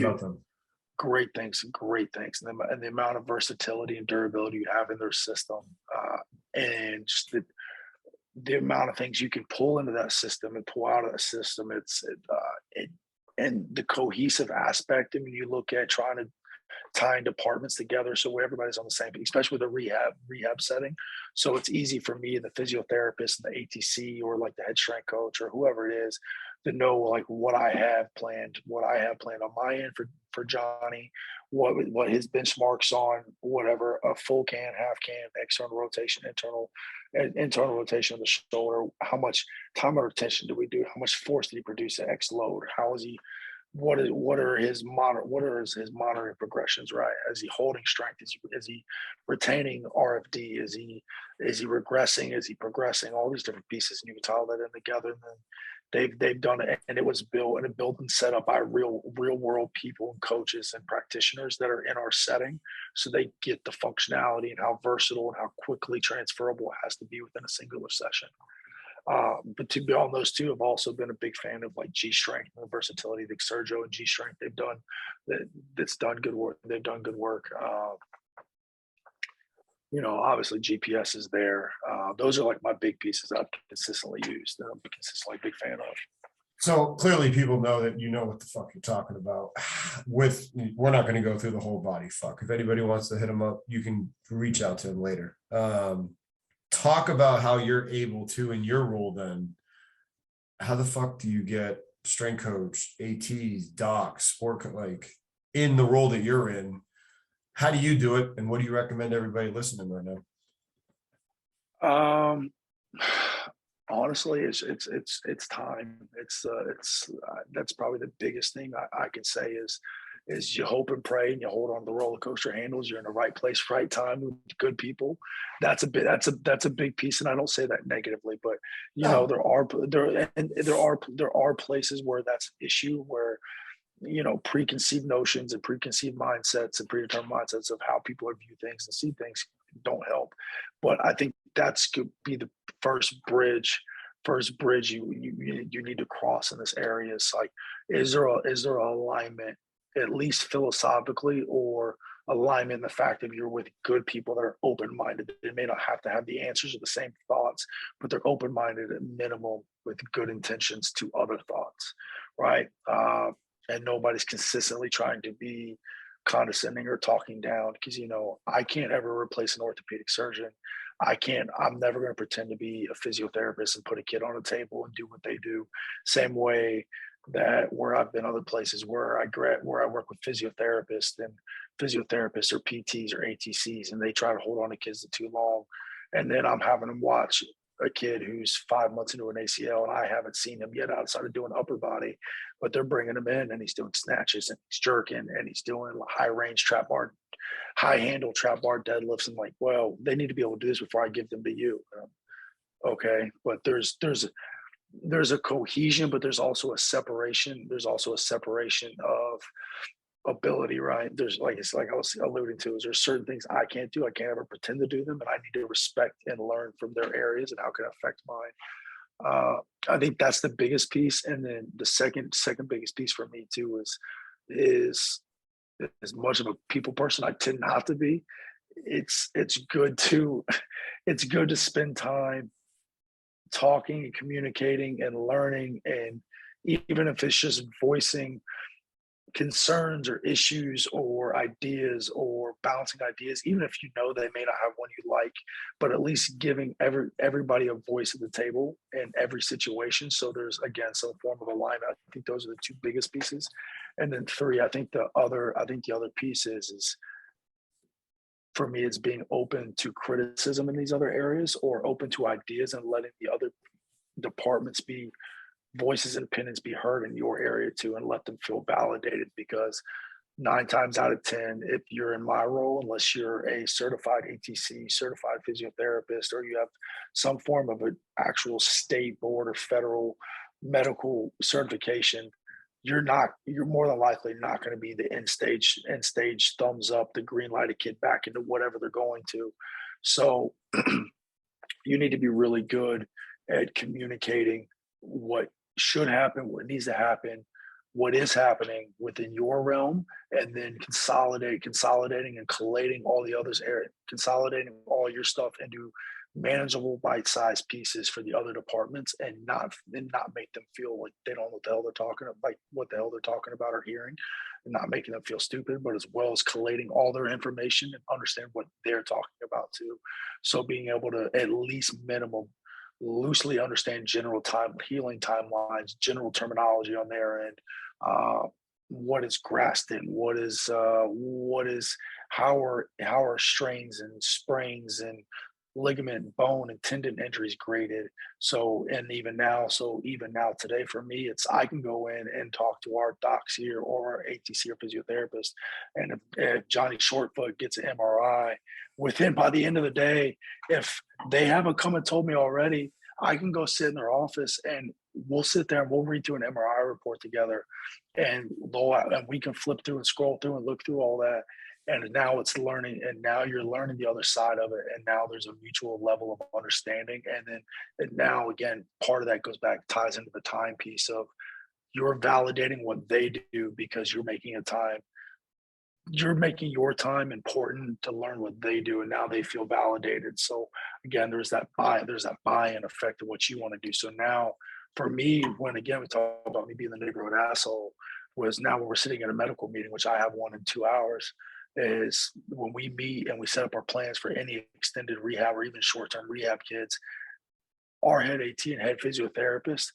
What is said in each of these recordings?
about them? Great things, and the amount of versatility and durability you have in their system, and just the amount of things you can pull into that system and pull out of that system. And the cohesive aspect. I mean, you look at trying to tying departments together so everybody's on the same page, especially with a rehab setting. So it's easy for me and the physiotherapist and the ATC or like the head strength coach or whoever it is to know like what I have planned on my end for Johnny, what his benchmarks on whatever a full can, half can, external rotation, internal rotation of the shoulder, how much time or attention do we do, how much force did he produce at X load, how is he what are his monitoring progressions, right? Is he holding strength? Is he retaining RFD? Is he regressing? Is he progressing? All these different pieces, and you can tie all that in together. And then they've done it, and it was built and set up by real world people and coaches and practitioners that are in our setting, so they get the functionality and how versatile and how quickly transferable it has to be within a singular session. But to be on those two, I've also been a big fan of like G Strength and the versatility that Sergio and G Strength that's done good work. They've done good work. Obviously GPS is there. Those are like my big pieces I've consistently used and I'm consistently a big fan of. So clearly people know that you know what the fuck you're talking about. We're not going to go through the whole body fuck. If anybody wants to hit him up, you can reach out to him later. Talk about how you're able to, in your role then, how the fuck do you get strength coach, ATs, docs, sport, like in the role that you're in? How do you do it? And what do you recommend everybody listening right now? Honestly, it's time. That's probably the biggest thing I can say is you hope and pray and you hold on to the roller coaster handles. You're in the right place, right time with good people. That's a big piece. And I don't say that negatively, but there are places where that's an issue where, preconceived notions and preconceived mindsets and predetermined mindsets of how people view things and see things don't help. But I think that's could be the first bridge you need to cross in this area. Is like, is there a alignment, at least philosophically, or alignment in the fact that you're with good people that are open-minded? They may not have to have the answers or the same thoughts, but they're open-minded at minimum with good intentions to other thoughts, right? And nobody's consistently trying to be condescending or talking down, because I can't ever replace an orthopedic surgeon. I'm never going to pretend to be a physiotherapist and put a kid on a table and do what they do. Same way that where I've been other places where I work with physiotherapists or PTs or ATCs, and they try to hold on to kids too long. And then I'm having them watch a kid who's 5 months into an ACL, and I haven't seen him yet outside of doing upper body, but they're bringing him in and he's doing snatches and he's jerking and he's doing high range trap bar, high handle trap bar deadlifts. And like, well, they need to be able to do this before I give them to you. Okay. But there's a cohesion, but there's also a separation. There's also a separation of ability, right? There's it's like I was alluding to, is there's certain things I can't do. I can't ever pretend to do them, and I need to respect and learn from their areas and how can it affect mine. I think that's the biggest piece. And then the second biggest piece for me too is as much of a people person I tend not to be. It's good to spend time talking and communicating and learning, and even if it's just voicing concerns or issues or ideas or bouncing ideas, even if they may not have one you like, but at least giving everybody a voice at the table in every situation. So there's, again, some form of alignment. I think those are the two biggest pieces. And then three, I think the other piece is for me, it's being open to criticism in these other areas, or open to ideas and letting the other departments be voices and opinions be heard in your area too, and let them feel validated. Because 9 times out of 10, if you're in my role, unless you're a certified ATC, certified physiotherapist, or you have some form of an actual state board or federal medical certification, you're more than likely not going to be the end stage thumbs up, the green light a kid back into whatever they're going to. So you need to be really good at communicating what should happen, what needs to happen, what is happening within your realm, and then consolidating and collating all the others area, consolidating all your stuff into manageable bite-sized pieces for the other departments, and not make them feel like they don't know what the hell they're talking about, like what the hell they're talking about or hearing, and not making them feel stupid, but as well as collating all their information and understand what they're talking about too. So being able to at least minimum loosely understand general time healing timelines, general terminology on their end, uh, what is Graston, what is how are strains and sprains and ligament, bone, and tendon injuries graded. So even now today for me, it's I can go in and talk to our docs here or our ATC or physiotherapist, and if Johnny Shortfoot gets an MRI, within by the end of the day, if they haven't come and told me already, I can go sit in their office and we'll sit there and we'll read through an MRI report together, and we can flip through and scroll through and look through all that. And now it's learning, and now you're learning the other side of it, and now there's a mutual level of understanding. And now again, part of that goes back ties into the timepiece of you're validating what they do because you're making your time important to learn what they do, and now they feel validated. So again, there's that buy-in effect of what you want to do. So now for me, when again we talk about me being the neighborhood asshole, was now when we're sitting at a medical meeting, which I have one in 2 hours, is when we meet and we set up our plans for any extended rehab or even short-term rehab kids, our head AT and head physiotherapist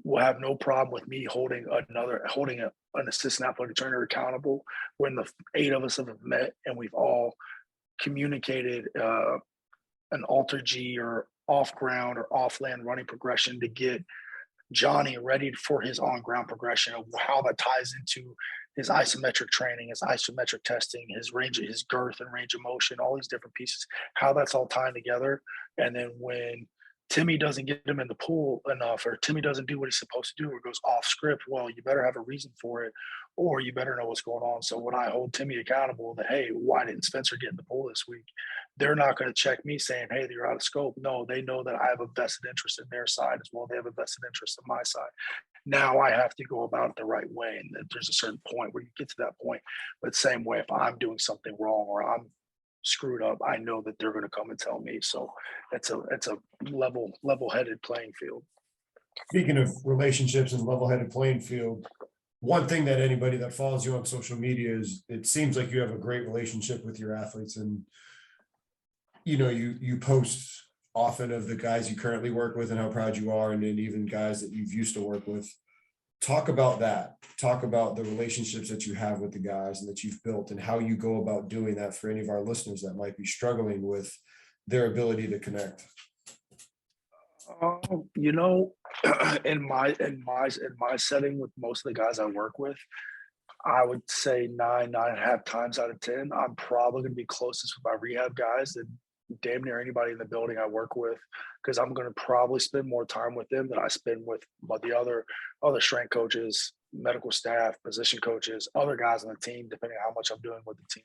will have no problem with me an assistant athletic trainer accountable when the eight of us have met and we've all communicated an alter G or off ground or off land running progression to get Johnny ready for his on ground progression of how that ties into his isometric training, his isometric testing, his girth and range of motion, all these different pieces, how that's all tying together. And then when Timmy doesn't get him in the pool enough, or Timmy doesn't do what he's supposed to do, or goes off script, well, you better have a reason for it, or you better know what's going on. So when I hold Timmy accountable that, hey, why didn't Spencer get in the pool this week? They're not going to check me saying, hey, you're out of scope. No, they know that I have a vested interest in their side as well. They have a vested interest in my side. Now I have to go about it the right way. And there's a certain point where you get to that point. But same way, if I'm doing something wrong or I'm screwed up, I know that they're going to come and tell me. So it's a level-headed playing field. Speaking of relationships and level-headed playing field, one thing that anybody that follows you on social media is it seems like you have a great relationship with your athletes, and you post often of the guys you currently work with and how proud you are, and then even guys that you've used to work with. Talk about that. Talk about the relationships that you have with the guys and that you've built, and how you go about doing that for any of our listeners that might be struggling with their ability to connect. You know, in my setting with most of the guys I work with, I would say 9.5 times out of 10, I'm probably going to be closest with my rehab guys than damn near anybody in the building I work with, because I'm going to probably spend more time with them than I spend with the other strength coaches, medical staff, position coaches, other guys on the team, depending on how much I'm doing with the team.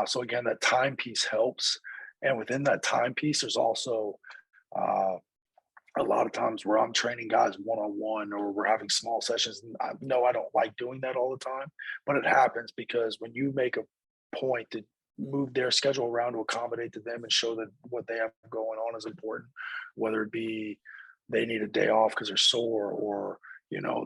So again, that timepiece helps, and within that timepiece, there's also uh, a lot of times where I'm training guys one on one, or we're having small sessions. And I know I don't like doing that all the time, but it happens because when you make a point to move their schedule around to accommodate to them and show that what they have going on is important, whether it be they need a day off because they're sore, or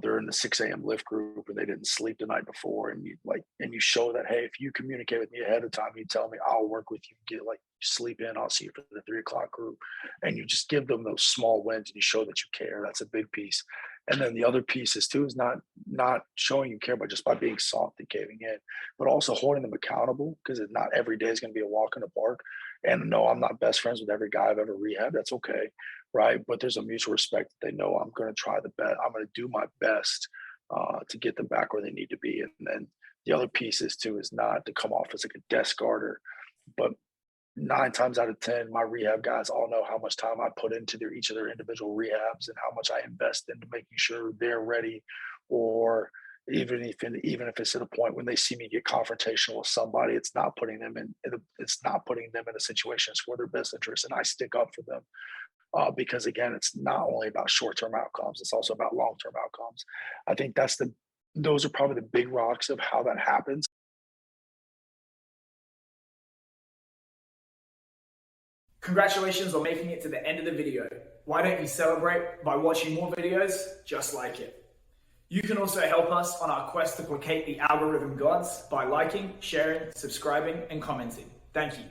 they're in the 6 a.m. lift group or they didn't sleep the night before, and you show that, hey, if you communicate with me ahead of time, you tell me, I'll work with you, get like sleep in, I'll see you for the 3 o'clock group, and you just give them those small wins and you show that you care. That's a big piece. And then the other piece is too is not showing you care, but just by being soft and caving in, but also holding them accountable, because not every day is going to be a walk in the park. And no, I'm not best friends with every guy I've ever rehabbed. That's okay, right? But there's a mutual respect that they know I'm going to try the best. I'm going to do my best to get them back where they need to be. And then the other piece is too is not to come off as like a desk guarder, but 9 times out of 10, my rehab guys all know how much time I put into each of their individual rehabs and how much I invest into making sure they're ready. Or even if it's to the point when they see me get confrontational with somebody, it's not putting them in a situation that's for their best interest, and I stick up for them. Because again, it's not only about short-term outcomes; it's also about long-term outcomes. I think that's the those are probably the big rocks of how that happens. Congratulations on making it to the end of the video. Why don't you celebrate by watching more videos just like it? You can also help us on our quest to placate the algorithm gods by liking, sharing, subscribing, and commenting. Thank you.